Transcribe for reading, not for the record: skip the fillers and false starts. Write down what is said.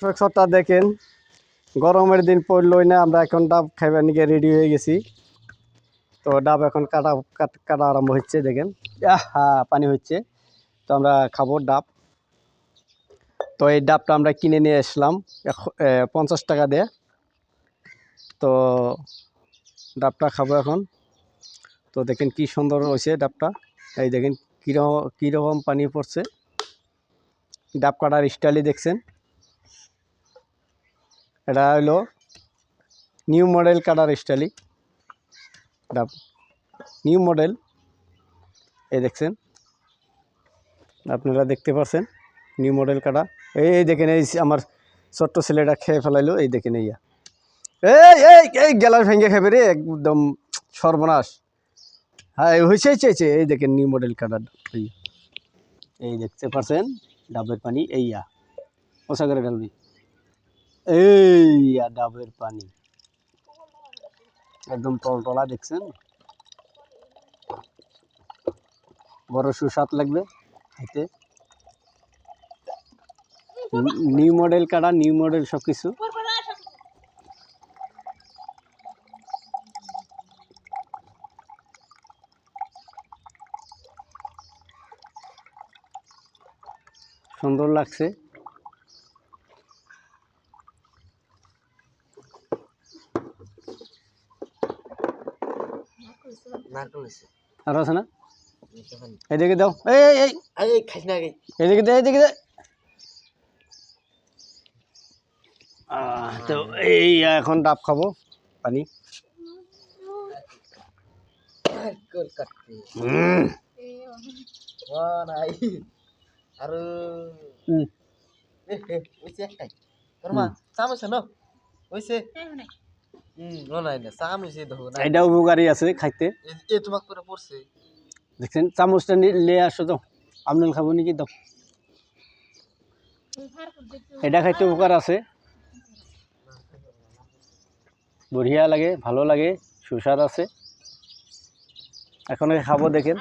দর্শকটা দেখেন গরমের দিন পড়লই না আমরা এখন ডাব খাইবার নিকে রেডি হয়ে গেছি। তো ডাব এখন কাটা আরম্ভ হচ্ছে। দেখেন পানি হচ্ছে, তো আমরা খাবো ডাব। তো এই ডাবটা আমরা কিনে নিয়ে আসলাম 50 টাকা দিয়ে। তো ডাবটা খাবো এখন। তো দেখেন কি সুন্দর হয়েছে ডাবটা। এই দেখেন কীরকম পানি পড়ছে। ডাব কাটার স্টাইলই দেখছেন। এটা হলো নিউ মডেল কাটার স্টাইলই ডাব, নিউ মডেল। এই দেখছেন, আপনারা দেখতে পাচ্ছেন নিউ মডেল কাটা। এই দেখেন, এই আমার ছোট্ট ছেলেটা খেয়ে ফেলাইলো। এই দেখেন ইয়া, এই এই এই গেলার ভেঙে খাবে রে, একদম সর্বনাশ। হ্যাঁ হয়েছে। এই দেখেন নিউ মডেল কাটা। এই দেখতে পাচ্ছেন ডাবের পানি। এইয়া ওসা করে ঢালবি। এই ডাবের পানি একদম টলটলা, দেখছেন। বড় সুস্বাদ লাগবে খাইতে। নিউ মডেল কাটা, নিউ মডেল সব কিছু। সুন্দর লাগছে। আর আছে না, এদিকে দাও। এদিকে দে, এদিকে দে। তো এই এখন ডাব খাবো পানি। এটা উপকারী আছে খাইতে। দেখছেন, চামচটা নিয়ে আসো তো, আপনার খাবো নাকি দাও। এটা খাইতে উপকার আছে, বঢ়িয়া লাগে, ভালো লাগে, সুস্বাদ আছে। এখন খাবো দেখেন।